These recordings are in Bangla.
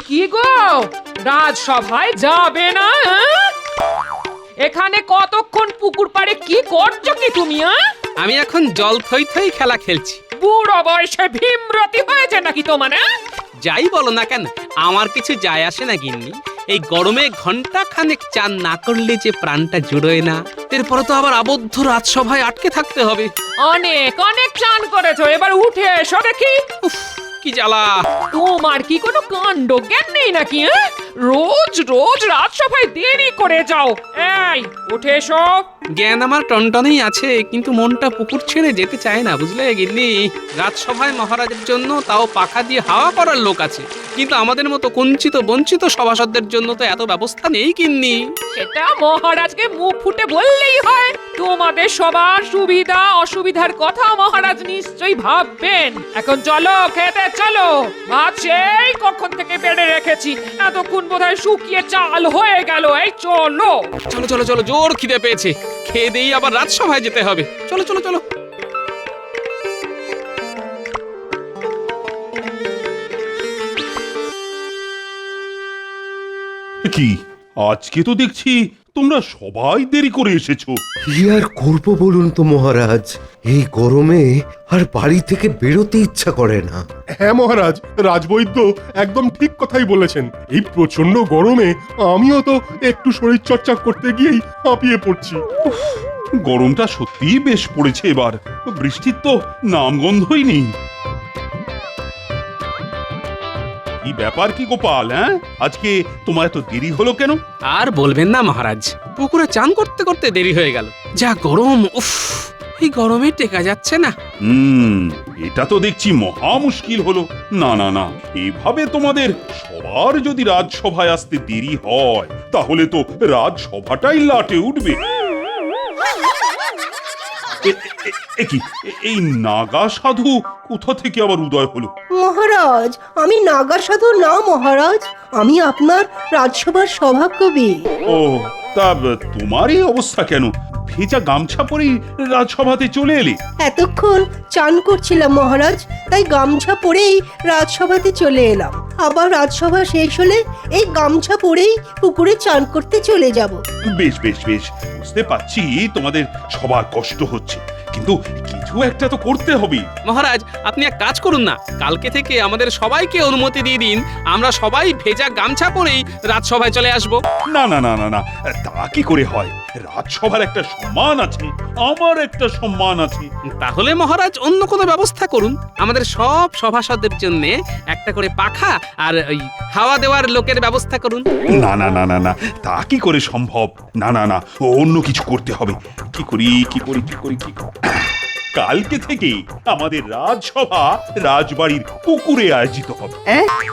কি গো, রাজসভায় যাবে না? এখানে কতক্ষণ পুকুর পাড়ে কি করছো কি তুমি? আমি এখন জল থই থই খেলা খেলছি। বুড়ো বয়সে ভীমরতি হয়েছে নাকি তোমার? যাই বলো না কেন, আমার কিছু যায় আসে না গিন্নি। এই গরমে ঘন্টা খানেক চান না করলে যে প্রাণটা জুড়োয় না। এরপরে তো আবার আবদ্ধ রাজসভায় আটকে থাকতে হবে। অনেক অনেক চান করেছো, এবার উঠে এসো দেখি। উফ, কি জ্বালা! তোমার কি কোনো কাণ্ড জ্ঞান নেই নাকি? রোজ রোজ রাজসভায় দেরি করে যাও। এই উঠে এসো। জ্ঞান আমার টনটনেই আছে, কিন্তু মনটা পুকুর ছেড়ে যেতে চায় না, বুঝলে গিন্নি। রাজসভায় মহারাজের জন্য তাও পাখা দিয়ে হাওয়া করার লোক আছে, কিন্তু আমাদের মতো কুঞ্চিত বঞ্চিত সভাসদদের জন্য তো এত ব্যবস্থা নেই গিন্নি। সেটা মহারাজকে মুখ ফুটে বললেই হয়। তোমাদের সবার সুবিধা অসুবিধার কথা মহারাজ নিশ্চয়ই ভাববেন। এখন চলো, খেতে চলো। ভাত সেই কখন থেকে বেড়ে রেখেছি, এতক্ষণ বোধহয় শুকিয়ে চাল হয়ে গেল। এই চলো চলো চলো চলো, জোর খিদে পেয়েছে। খেয়ে দিয়ে আবার রাজসভায় যেতে হবে। চলো চলো চলো। কি আজকে তো দেখছি তোমরা সবাই দেরি করে এসেছো। কি আর করবো বলুন তো মহারাজ, এই গরমে আর বাড়ি থেকে বেরোতে ইচ্ছা করে না। হ্যাঁ মহারাজ, রাজবৈদ্য একদম ঠিক কথাই বলেছেন। এই প্রচন্ড গরমে আমিও তো একটু শরীর চর্চা করতে গিয়েই হাঁপিয়ে পড়ছি। উফ, গরমটা সত্যিই বেশ পড়েছে এবার। বৃষ্টির তো নামগন্ধই নেই। কি ব্যাপার কি গোপাল, হ্যাঁ আজকে তোমার এত দেরি হলো কেন? আর বলবেন না মহারাজ, পুকুরে চান করতে করতে দেরি হয়ে গেল। যা গরম! উফ, এই গরমে টেকা যাচ্ছে না। এটা তো দেখছি মহা মুশকিল হলো। না না না, এভাবে তোমাদের সবার যদি রাজসভায় আসতে দেরি হয়, তাহলে তো রাজসভাটাই লাটে উঠবে। এই নাগা সাধু কোথা থেকে আবার উদয় হলো? মহারাজ, আমি নাগা সাধু না মহারাজ, আমি আপনার রাজসভার সভাকবি। ও, তা তোমার এই অবস্থা কেন? ভেজা গামছা পরেই রাজসভাতে চলে এলে? এতক্ষণ চান করছিলাম মহারাজ, তাই গামছা পরেই রাজসভাতে চলে এলাম। আবার রাজসভা শেষ হলে এই গামছা পরেই পুকুরে চান করতে চলে যাব। বেশ বেশ বেশ, বুঝতে পারছি তোমাদের সবার কষ্ট হচ্ছে, কিন্তু কিছু একটা তো করতে হবে। মহারাজ, আপনি এক কাজ করুন না, কালকে থেকে আমাদের সবাইকে অনুমতি দিয়ে দিন, আমরা সবাই ভেজা গামছা পরেই রাজসভায় চলে আসব। না না না না না, তা কি করে হয়? রাজসভার একটা সম্মান আছে, আমার একটা সম্মান আছে। তাহলে মহারাজ অন্য কোনো ব্যবস্থা করুন। আমাদের সব সভাসদের জন্য একটা করে পাখা আর ওই হাওয়া দেওয়ার লোকের ব্যবস্থা করুন। না না না না না, তা কি করে সম্ভব? না না না, অন্য কিছু করতে হবে। কি করি কি করি কি করি কি করি? কালকে থেকে আমাদের রাজসভা রাজবাড়ির পুকুরে আয়োজিত হবে।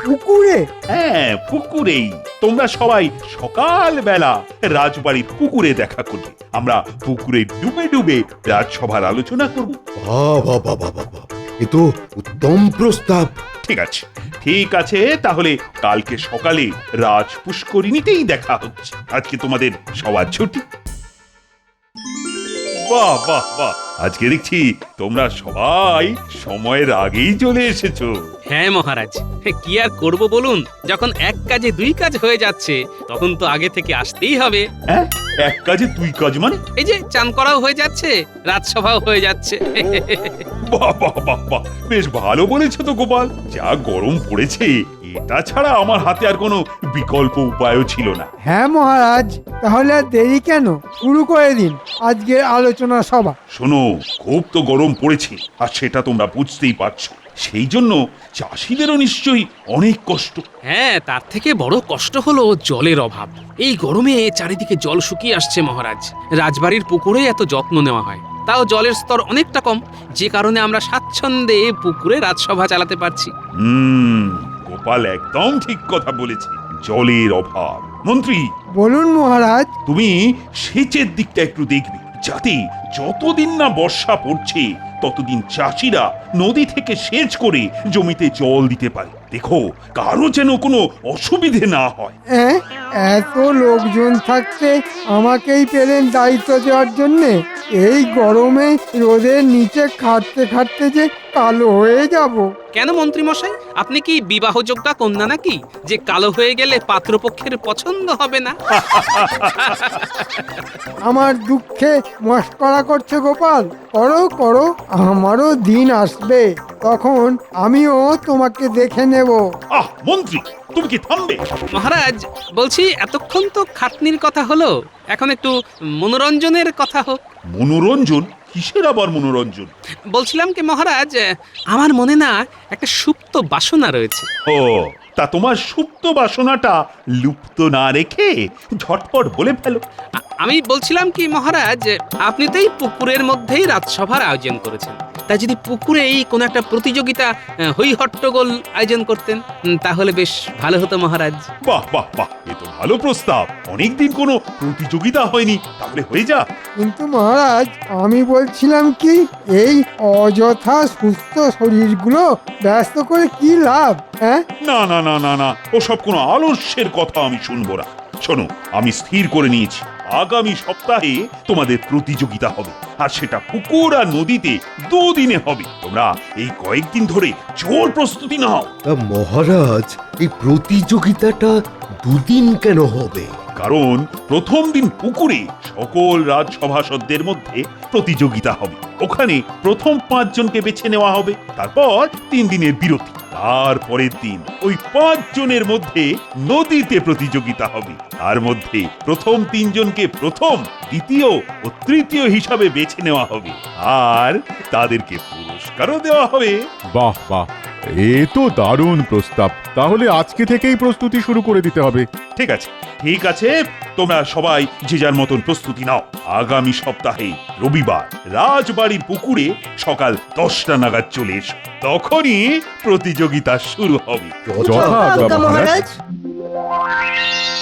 পুকুরে? হ্যাঁ, পুকুরেই। তোমরা সবাই সকাল বেলা রাজবাড়ির পুকুরে দেখা করবে। আমরা পুকুরে ডুবে ডুবে রাজসভার আলোচনা করব। বাবা বাবা বাবা, এ তো উত্তম প্রস্তাব। ঠিক আছে ঠিক আছে, তাহলে কালকে সকালে রাজ পুষ্করিণীতেই দেখা হচ্ছে। আজকে তোমাদের সবার ছুটি। বাহ বাহ বাহ, আজকে দেখছি তোমরা সবাই সময়ের আগেই চলে এসেছো। হ্যাঁ মহারাজ, কি আর করব বলুন, যখন এক কাজে দুই কাজ হয়ে যাচ্ছে তখন তো আগে থেকে আসতেই হবে। হ্যাঁ, এক কাজে দুই কাজ মানে? এই যে চান করাও হয়ে যাচ্ছে, রাজসভাও হয়ে যাচ্ছে। বাহ বাহ বাহ বাহ, বেশ ভালো বলেছো তো গোপাল। যা গরম পড়েছে, এটা ছাড়া আমার হাতে আর কোনো বিকল্প উপায়ও ছিল না। হ্যাঁ মহারাজ, তাহলে আর দেরি কেন, শুরু করে দিন আজকের আলোচনা সভা। শোনো, খুব তো গরম পড়েছে, আর সেটা তোমরা বুঝতেই পারছো। সেই জন্য চাষিদেরও নিশ্চয়ই অনেক কষ্ট। হ্যাঁ, তার থেকে বড় কষ্ট হলো জলের অভাব। এই গরমে চারিদিকে জল শুকিয়ে আসছে মহারাজ। রাজবাড়ির পুকুরে এত যত্ন নেওয়া হয়, তাও জলের স্তর অনেকটা কম, যে কারণে আমরা স্বাচ্ছন্দ্যে পুকুরে রাজসভা চালাতে পারছি। গোপাল একদম ঠিক কথা বলেছে, জলের অভাব। মন্ত্রী, বলুন মহারাজ। তুমি সেচের দিকটা একটু দেখবে, যাতে যতদিন না বর্ষা পড়ছে ততদিন চাষিরা নদী থেকে সেচ করে জমিতে জল দিতে পারে। দেখো, কারো যেন কোনো অসুবিধে না হয়। এত লোকজন থাকতে আমাকেই পেলেন দায়িত্ব দেওয়ার জন্যে? এই গরমে রোদের নিচে খাটতে খাটতে যে কালো হয়ে যাব। কেন মন্ত্রী মশাই, আপনি কি বিবাহযোগ্যা কন্যা নাকি যে কালো হয়ে গেলে পাত্রপক্ষের পছন্দ হবে না? আমার দুঃখে মস্করা করছে গোপাল? করো করো, আমারও দিন আসবে, তখন আমিও তোমাকে দেখে নেব। আহ মন্ত্রী, তুমি কি থামবে? মহারাজ, বলছি এতক্ষণ তো খাটনির কথা হলো, এখন একটু মনোরঞ্জনের কথা হোক। মনোরঞ্জন? কিসের আবার মনোরঞ্জন? বলছিলাম কি মহারাজ, আমার মনে না একটা সুপ্ত বাসনা রয়েছে। ও, তা তোমার সুপ্ত বাসনাটা লুপ্ত না রেখে ঝটপট বলে ফেলো। আমি বলছিলাম কি মহারাজ, আপনি তো এই পুকুরের মধ্যেই রাজসভার আয়োজন করেছেন, তাই যদি পুকুরেই কোনো একটা প্রতিযোগিতা হই হট্টগোল আয়োজন করতেন তাহলে বেশ ভালো হতো মহারাজ। বাহ বাহ বাহ, এ তো ভালো প্রস্তাব। অনেকদিন কোনো প্রতিযোগিতা হয়নি, তাহলে হয়ে যা। কিন্তু মহারাজ, আমি বলছিলাম কি, এই অযথা সুস্থ শরীরগুলো ব্যস্ত করে কি লাভ? হ্যাঁ, না না না না না, ওসব কোনো আলস্যের কথা আমি শুনবো না। শোনো, আমি স্থির করে নিয়েছি, আগামী সপ্তাহে তোমাদের প্রতিযোগিতা হবে, আর সেটা পুকুর আর নদীতে দুদিনে হবে। তোমরা এই কয়েকদিন ধরে জোর প্রস্তুতি নাও। তা মহারাজ, এই প্রতিযোগিতাটা দুদিন কেন হবে? কারণ প্রথম দিন পুকুরে সকল রাজসভাসদদের মধ্যে প্রতিযোগিতা হবে। ওখানে প্রথম 5 জনকে বেছে নেওয়া হবে, তারপর 3 দিনের বিরতি। তারপরের দিন ওই 5 জনের মধ্যে নদীতে প্রতিযোগিতা হবে। তার মধ্যে প্রথম 3 জনকে প্রথম, দ্বিতীয় ও তৃতীয় হিসাবে বেছে নেওয়া হবে, আর তাদেরকে পুরস্কারও দেওয়া হবে। বাহ বাহ, এ তো দারুণ প্রস্তাব। তাহলে আজকে থেকেই প্রস্তুতি শুরু করে দিতে হবে। ঠিক আছে, ঠিক আছে, তোমরা সবাই যে যার মতন প্রস্তুতি নাও। আগামী সপ্তাহে রবিবার রাজবাড়ির পুকুরে সকাল 10টা নাগাদ চলে এসো, তখনই প্রতিযোগিতা শুরু হবে। আজ্ঞা মহারাজ।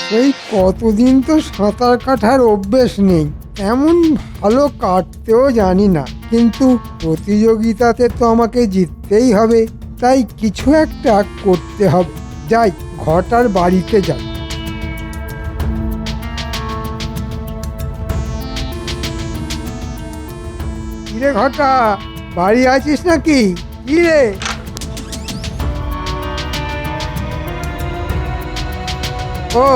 সেই কতদিন তো সাঁতার কাটার অভ্যেস নেই, এমন ভালো কাটতেও জানি না, কিন্তু প্রতিযোগিতাতে তো আমাকে জিততেই হবে, তাই কিছু একটা করতে হবে। যাই, ঘটার বাড়িতে যাই। কিরে ঘটা, বাড়ি আছিস নাকি? কি রে? ও,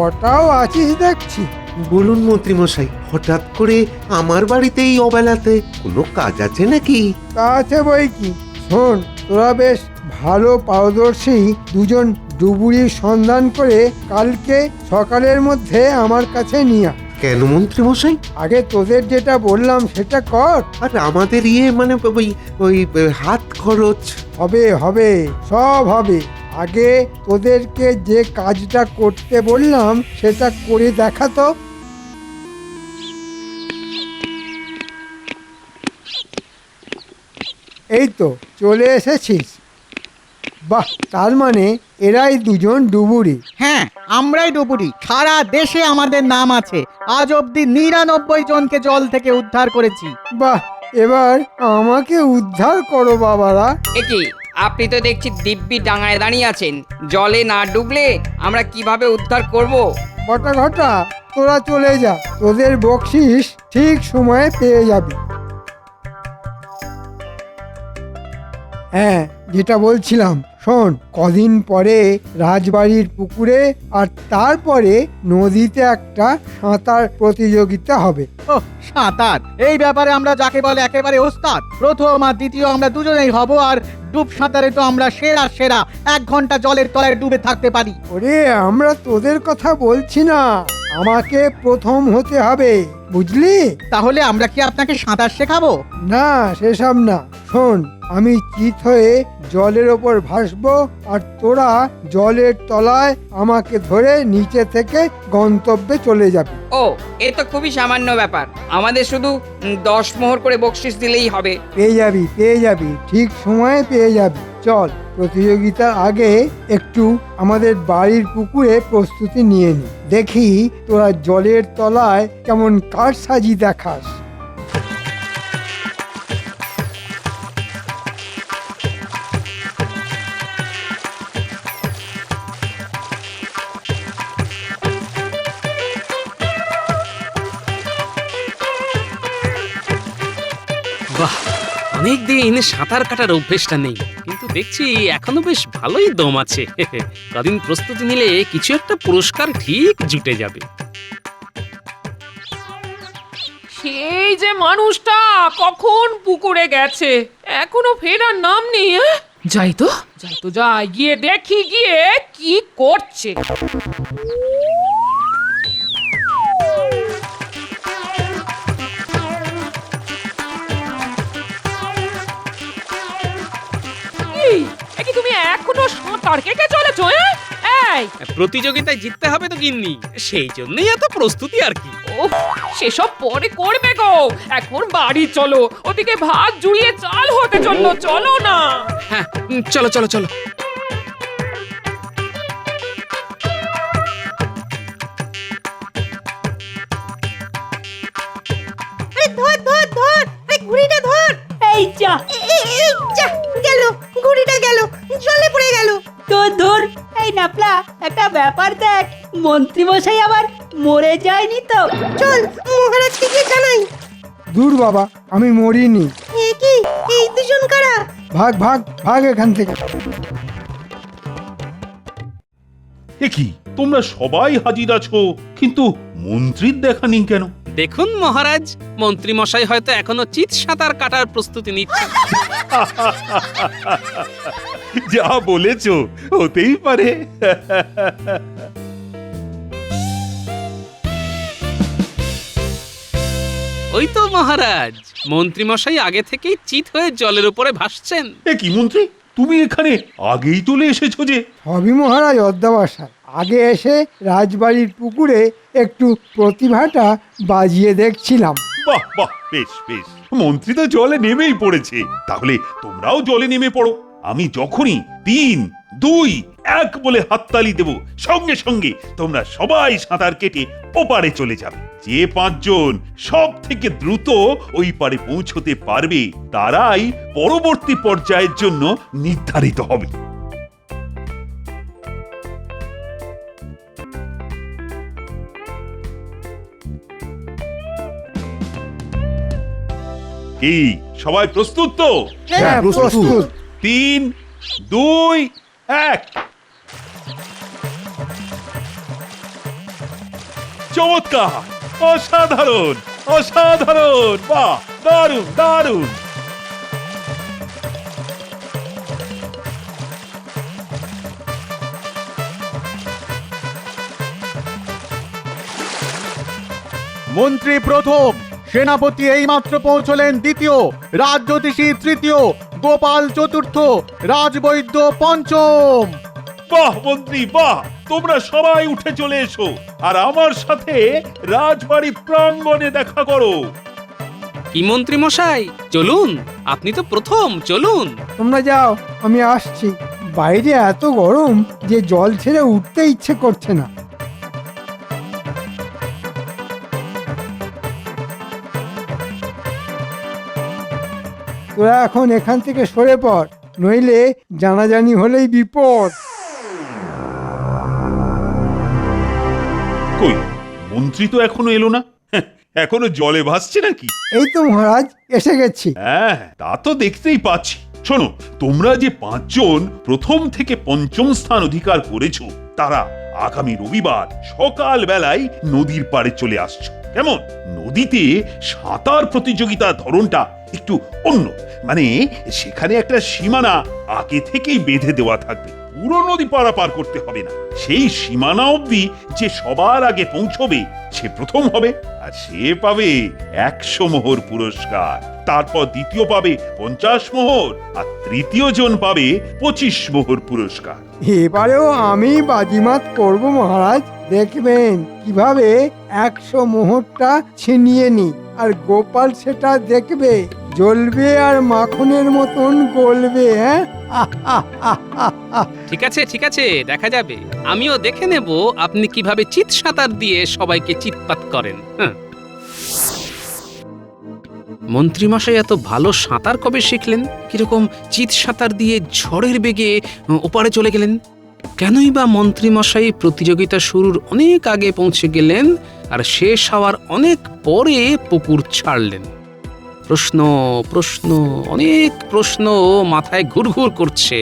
ওটাও আছিস দেখছি। বলুন মন্ত্রী মশাই, হঠাৎ করে আমার বাড়িতেই অবেলাতে কোনো কাজ আছে নাকি? তা আছে বই কি। শোন, তোরা বেশ ভালো পারদর্শী দুজন ডুবুরির সন্ধান করে কালকে সকালের মধ্যে আমার কাছে নিয়ে আয়। কেন মন্ত্রী মশাই? আগে তোদের যেটা বললাম সেটা কর। আর আমাদের মানে ওই ওই হাত খরচ। হবে হবে, সব হবে। আগে তোদেরকে যে কাজটা করতে বললাম সেটা করে দেখাতো। এই তো চলে এসেছিস। বাহ, তার মানে এরাই দুজন ডুবুরি। হ্যাঁ, আমরাই ডুবুরি। সারা দেশে আমাদের নাম আছে। আজ অবধি 99 জনকে জল থেকে উদ্ধার করেছি। বাহ, এবার আমাকে উদ্ধার করো বাবারা। একি, আপনি তো দেখছি দিব্যি ডাঙায় দাঁড়িয়ে আছেন। জলে না ডুবলে আমরা কিভাবে উদ্ধার করব? ঘটা ঘটা, তোরা চলে যা, তোদের বকশিস ঠিক সময়ে পেয়ে যাবি। হ্যাঁ, যেটা বলছিলাম, শোন, কদিন পরে রাজবাড়ির পুকুরে আর তারপরে নদীতে একটা সাঁতার প্রতিযোগিতা হবে। ও, সাঁতার! এই ব্যাপারে আমরা যাকে বলে একেবারে ওস্তাদ। প্রথম আর দ্বিতীয় আমরা দুজনেই হব, আর ডুব সাঁতারে তো আমরা সেরা সেরা। 1 ঘন্টা জলের তলায় ডুবে থাকতে পারি। ওরে, আমরা তোদের কথা বলছি না, আমাকে প্রথম হতে হবে, বুঝলি? তাহলে আমরা কি আপনাকে সাঁতার শেখাবো? না, সেসব না। শোন, আমি চিত হয়ে জলের ওপর ভাসবো, আর তোরা জলের তলায় আমাকে ধরে নিচে থেকে গন্তব্যে চলে যাবি। ও, এ তো খুবই সামান্য ব্যাপার। আমাদের শুধু 10 মোহর করে বকশিশ দিলেই হবে। পেয়ে যাবি, পেয়ে যাবি, ঠিক সময়ে পেয়ে যাবি। চল, প্রতিযোগিতার আগে একটু আমাদের বাড়ির পুকুরে প্রস্তুতি নিয়ে নি। দেখি তোরা জলের তলায় কেমন কারসাজি দেখাস। অনেকদিন সাঁতার কাটার অভ্যেসটা নেই, কিন্তু দেখছি এখনো বেশ ভালোই দম আছে। কদিন প্রস্তুতি নিলে কিছু একটা পুরস্কার ঠিক জুটে যাবে। সেই যে মানুষটা কখন পুকুরে গেছে, এখনো ফেরার নাম নেই। যাই তো যাই, গিয়ে দেখি গিয়ে কি করছে। কি তুমি এখনো সাঁতার কেটে চলেছো? এই প্রতিযোগিতায় জিততে হবে তো গিন্নি, সেই জন্যই এত প্রস্তুতি আর কি। ওহ, সেসব পরে করবে গো, এখন বাড়ি চলো, ওদিকে ভাত জুড়িয়ে চাল হতে চললো, চলো না। হ্যাঁ, চলো চলো চলো। ধর ধর ধর, ঘুড়িটা ধর। এই যা গেল, ঘুড়িটা গেল, জলে পড়ে গেল। তোর ধর। এই নাপলা, একটা ব্যাপার দেখ, মন্ত্রী মশাই আবার মরে যায়নি তো? চল মহারাজকে গিয়ে জানাই। দূর বাবা, আমি মরিনি। এ কি, এই দুজন কারা? ভাগ ভাগ ভাগ এখান থেকে। এ কি, তোমরা সবাই হাজির আছো, কিন্তু মন্ত্রীর দেখা নেই কেন? দেখুন মহারাজ, মন্ত্রী মশাই হয়তো এখনো চিত সাঁতার কাটার প্রস্তুতি নিচ্ছেন। যা বলেছো, হতেই পারে। ওই তো মহারাজ, মন্ত্রী মশাই আগে থেকেই চিত হয়ে জলের উপরে ভাসছেন। এ কি মন্ত্রী, তুমি এখানে আগেই চলে এসেছো যে? সবই মহারাজ অধ্যবসায়। আগে এসে রাজবাড়ির পুকুরে একটু প্রতিভাটা বাজিয়ে দেখছিলাম। বাহ বাহ, বেশ বেশ, মন্ত্রী তো জলে নেমেই পড়েছে, তাহলে তোমরাও জলে নেমে পড়ো। আমি যখনই 3, 2, 1 বলে হাততালি দেব, সঙ্গে সঙ্গে তোমরা সবাই সাঁতার কেটে ওপারে চলে যাবে। যে 5 জন সব থেকে দ্রুত ওই পারে পৌঁছতে পারবে, তারাই পরবর্তী পর্যায়ের জন্য নির্ধারিত হবে। কি সবাই প্রস্তুত তো? হ্যাঁ, প্রস্তুত। 3, 2, 1। চমৎকার, অসাধারণ অসাধারণ, বাহ, দারুণ দারুণ। মন্ত্রী প্রথম, সেনাপতি এইমাত্র পৌঁছলেন দ্বিতীয়, রাজজ্যোতিষী তৃতীয়, গোপাল চতুর্থ, রাজবৈদ্য পঞ্চম। বাহ মন্ত্রী বাহ, তোমরা সবাই উঠে চলে এসো আর আমার সাথে রাজবাড়ি প্রাঙ্গণে দেখা করো। কি মন্ত্রী মশাই, চলুন, আপনি তো প্রথম, চলুন। তোমরা যাও, আমি আসছি। বাইরে এত গরম যে জল ছেড়ে উঠতে ইচ্ছে করছে না। তোরা এখন এখান থেকে সরে পড়, নইলে জানাজানি হলেই বিপদ। কই, মন্ত্রী তো এখনো এলো না, এখনো জলে ভাসছে নাকি? এই তো মহারাজ, এসে গেছি। হ্যাঁ, তা তো দেখতেই পাচ্ছি। শোনো, তোমরা যে 5 জন প্রথম থেকে পঞ্চম স্থান অধিকার করেছো, তারা আগামী রবিবার সকাল বেলায় নদীর পাড়ে চলে আসছো। কেমন? নদীতে সাঁতার প্রতিযোগিতার ধরনটা একটু অন্য, মানে সেখানে একটা সীমানা আগে থেকেই বেঁধে দেওয়া থাকবে, পুরো নদী পারাপার করতে হবে না। সেই সীমানা অবধি যে সবার আগে পৌঁছবে সে প্রথম হবে, আর সে পাবে 100 মোহর পুরস্কার। তারপর দ্বিতীয় পাবে 50 মোহর, আর তৃতীয় জন পাবে 25 মোহর পুরস্কার। এবারেও আমি বাজিমাত করব মহারাজ, দেখবেন কিভাবে 100 মোহরটা ছিনিয়ে নি, আর গোপাল সেটা দেখবে, জ্বলবে আর মাখনের মতন গলবে। হ্যাঁ, ঠিক আছে ঠিক আছে, দেখা যাবে। আমিও দেখে নেব আপনি কিভাবে চিত সাঁতার দিয়ে সবাইকে চিৎপাত করেন। মন্ত্রী মশাই এত ভালো সাঁতার কবে শিখলেন? কিরকম চিত সাঁতার দিয়ে ঝড়ের বেগে ওপারে চলে গেলেন? কেনই বা মন্ত্রী মশাই প্রতিযোগিতা শুরুর অনেক আগে পৌঁছে গেলেন আর শেষ হওয়ার অনেক পরে পুকুর ছাড়লেন? প্রশ্ন প্রশ্ন অনেক প্রশ্ন মাথায় ঘুরঘুর করছে।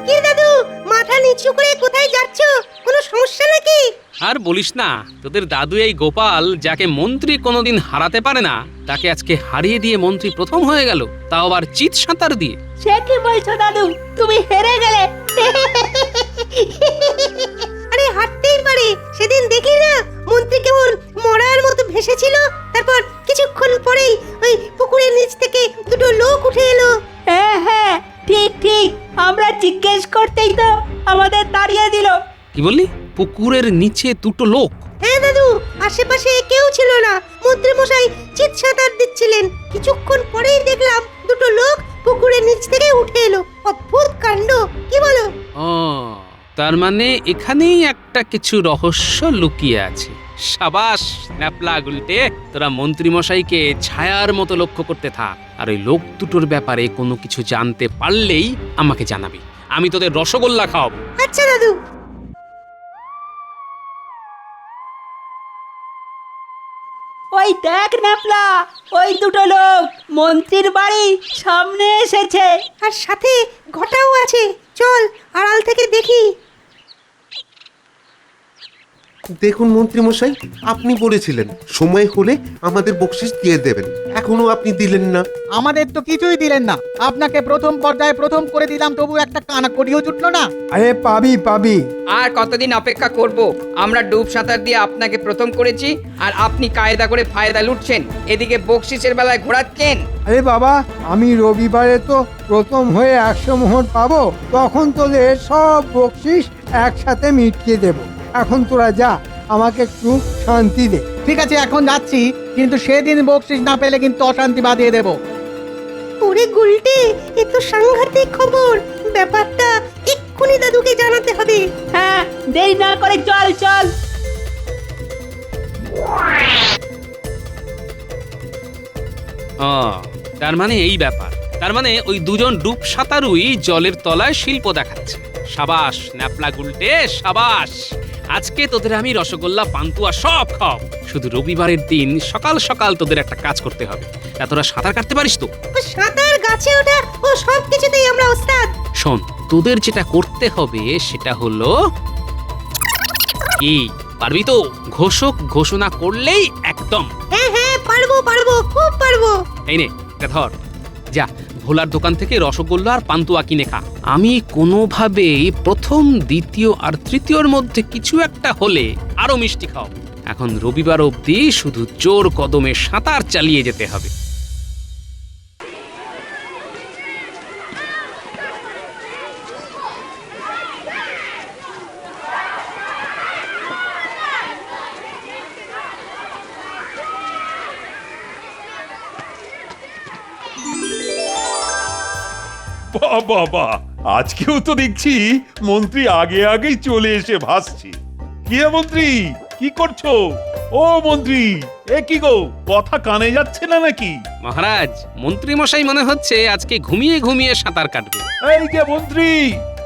কি দাদু, মাথা নিচু করে কোথায় যাচ্ছ? কোনো সমস্যা নাকি? আর বলিস না, তোদের দাদু এই গোপাল যাকে মন্ত্রী কোনোদিন হারাতে পারে না, তাকে আজকে হারিয়ে দিয়ে মন্ত্রী প্রথম হয়ে গেল, তাও আবার চিৎ সাঁতার দিয়ে। সে কি বলছো দাদু, তুমি হেরে গেলে? আরে হাঁটতেই পারে। সেদিন দেখলি না মন্ত্রী কেমন মরার মতো ভেসেছিল? তারপর কিছুক্ষণ পরেই ওই পুকুরের নিচ থেকে দুটো লোক উঠে এলো। হ্যাঁ হ্যাঁ, ঠিক ঠিক, আমরা জিজ্ঞেস করতেই তো আমাদের তাড়িয়ে দিল। কি বললি? পুকুরের নিচে দুটো লোক? হ্যাঁ দাদু, আশেপাশে কেউ ছিল না। মন্ত্রী মশাই চিৎ সাঁতার দিচ্ছিলেন। কিছুক্ষণ পরেই দেখলাম দুটো লোক পুকুরের নিচ থেকে উঠে এলো। অদ্ভুত কাণ্ড, কি বলো? ও, তার মানে এখানেই একটা কিছু রহস্য লুকিয়ে আছে। সাবাস ন্যাপলা গুলটে, তোরা মন্ত্রী মশাইকে ছায়ার মতো লক্ষ্য করতে থাক, আর ওই লোক দুটোর ব্যাপারে কোনো কিছু জানতে পারলেই আমাকে জানাবি। আমি তোদের রসগোল্লা খাওয়াবো। আচ্ছা দাদু। ওই দেখ ন্যাপলা, ওই দুটো লোক মন্ত্রীর বাড়ি সামনে এসেছে। আর সাথে ঘটাও আছে। চল আড়াল থেকে দেখি। দেখুন মন্ত্রী মশাই, আপনি বলেছিলেন সময় হলে আমাদের বকশিস দিয়ে দেবেন, এখনো আপনি দিলেন না। আমাদের তো কিছুই দিলেন না। আপনাকে প্রথম পর্যায়ে প্রথম করে দিলাম, তবু একটা কানাকড়িও জুটলো না। আরে পাবি পাবি। আর কতদিন অপেক্ষা করব? আমরা ডুব সাঁতার দিয়ে আপনাকে প্রথম করেছি, আর আপনি কায়দা করে ফায়দা লুটছেন, এদিকে বকশিসের বেলায় ঘোরাচ্ছেন। আরে বাবা, আমি রবিবারে তো প্রথম হয়ে 100 মোহর পাবো, তখন তোদের সব বকশিস একসাথে মিটিয়ে দেব। এখন তোরা যা, আমাকে একটু শান্তি দে। ঠিক আছে, এখন যাচ্ছি, কিন্তু সেদিন বকশিস না পেলে কিন্তু অশান্তি বাঁধিয়ে দেবো। ওরে গুলটে, এ তো সাংঘাতিক খবর। ব্যাপারটা এক্ষুনি দাদুকে জানাতে হবে। হ্যাঁ, দেরি না করে চল চল। ও, তার মানে এই ব্যাপার। তার মানে ওই দুজন ডুব সাঁতারুই জলের তলায় শিল্প দেখাচ্ছে। সাবাস ন্যাপলা গুলটে, সাবাস। আজকে তোদের আমি রসগোল্লা পান্তুয়া সব খাও। শুধু রবিবারের দিন সকাল সকাল তোদের একটা কাজ করতে হবে। তা তোরা সাঁতার কাটতে পারিস তো? ও সাঁতার, গাছে ওঠা ও সব কিছুতেই আমরা ওস্তাদ। শোন, তোদের যেটা করতে হবে সেটা হলো কি, পারবি তো? ঘোষক ঘোষণা করলেই একদম। হ্যাঁ হ্যাঁ, পারবো পারবো, খুব পারবো। এই নে, এটা ধর, যা ভোলার দোকান থেকে রসগোল্লা আর পান্তুয়া কিনে খা। আমি কোনোভাবেই প্রথম, দ্বিতীয় আর তৃতীয়র মধ্যে কিছু একটা হলে আরো মিষ্টি খাও। এখন রবিবার অবধি শুধু জোর কদমে সাঁতার চালিয়ে যেতে হবে। বাবা, আজকেও তো দেখছি মন্ত্রী আগে আগেই চলে এসে ভাসছে। কি হে মন্ত্রী, কি করছো? ও মন্ত্রী, এ কি গো, কথা কানে যাচ্ছে না নাকি? মহারাজ, মন্ত্রী মশাই মনে হচ্ছে আজকে ঘুমিয়ে ঘুমিয়ে সাঁতার কাটবে। এই যে মন্ত্রী,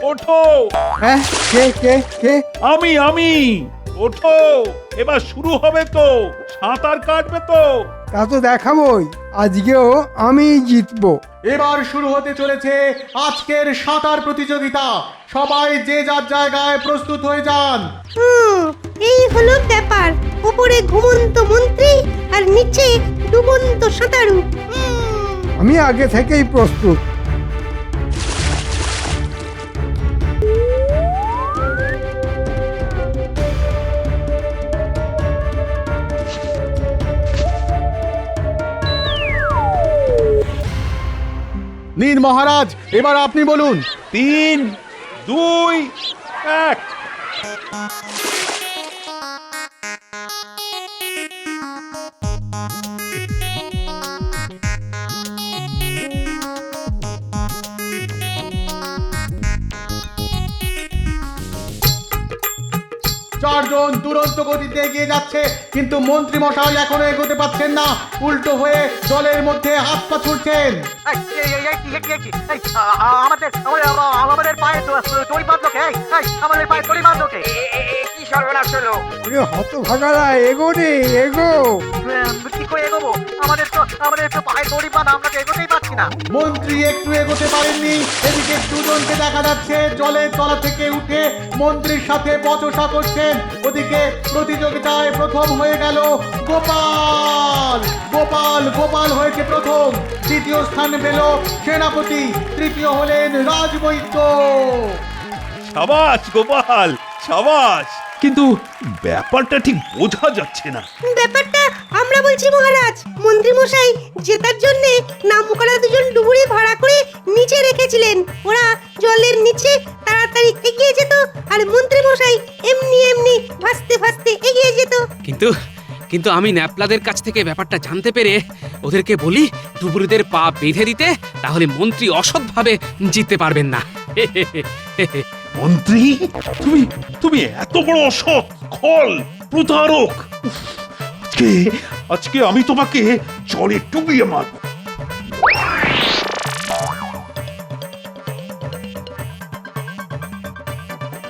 ওঠো। হ্যাঁ, কে কে কে? আমি ওঠো, এবার শুরু হবে তো, সাঁতার কাটবে তো। তা তো দেখাবই, আজকেও আমি জিতবো। এবার শুরু হতে চলেছে আজকের সাঁতার প্রতিযোগিতা। সবাই যে যার জায়গায় প্রস্তুত হয়ে যান। এই হলো ব্যাপার। উপরে ঘুমন্ত মন্ত্রী আর নিচে ডুবন্ত সাঁতারু। আমি আগে থেকেই প্রস্তুত। নীল মহারাজ, এবার আপনি বলুন। 3, 2, 1। চারজন দুরন্ত গতিতে এগিয়ে যাচ্ছে, কিন্তু মন্ত্রী মশাই এখনো এগোতে পারছেন না, উল্টো হয়ে জলের মধ্যে হাত পা ছুটছেন। আমাদের পায়ে দড়ি বাঁধলো কে? আমাদের পায়ে দড়ি বাঁধলো কে? কি সর্বনাশ হলো? ওরে হতভাগারা, এগো রে এগো। কি করে এগোবো? আমাদের তো পায়ে দড়ি বাঁধা, আমরা তো এগোতেই পারছি না। মন্ত্রী একটু এগোতে পারেননি। এদিকে দুজনকে দেখা যাচ্ছে জলের তলা থেকে উঠে মন্ত্রীর সাথে বচসা করছেন। ওদিকে প্রতিযোগিতায় প্রথম হয়ে গেল গোপাল। গোপাল গোপাল হয়েছে প্রথম, দ্বিতীয় স্থান পেল সেনাপতি, তৃতীয় হলেন রাজবৈদ্য। সাবাস গোপাল, সাবাস। কিন্তু ব্যাপারটা ঠিক বোঝা যাচ্ছে না। ব্যাপারটা আমরা বলছি মহারাজ। মন্ত্রী মশাই জেতার জন্য নামকরা দুজন ডুবুরি ভাড়া করে নিচে রেখেছিলেন। ওরা জলের নিচে তাড়াতাড়ি এগিয়ে যেত, আর মন্ত্রী মশাই এমনি এমনি ভাসতে ভাসতে এগিয়ে যেত। কিন্তু আমি ন্যাপলাদের কাছ থেকে ব্যাপারটা জানতে পেরে ওদেরকে বলি ডুবুরিদের পা বেঁধে দিতে, তাহলে মন্ত্রী অসৎভাবে জিততে পারবেন না। মন্ত্রী, তুমি এত বড় অসৎ, খল, প্রতারক। উফ, আজকে আমি তোমাকে জলে ডুবিয়ে মারব।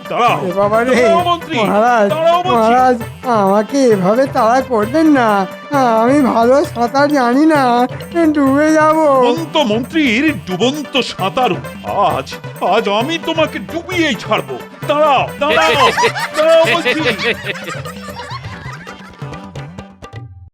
দাঁড়াও, এ বাবা রে, দাঁড়াও মন্ত্রী, মহারাজ দাঁড়াও বলছি। মহারাজ, আমাকে এভাবে তাড়া করবেন না। আমি ভালো সাঁতার জানি না, ডুবে যাব। ডুবন্ত মন্ত্রীর ডুবন্ত সাঁতার। আজ আমি তোমাকে ডুবিয়েই ছাড়বো। দাঁড়াও বলছি।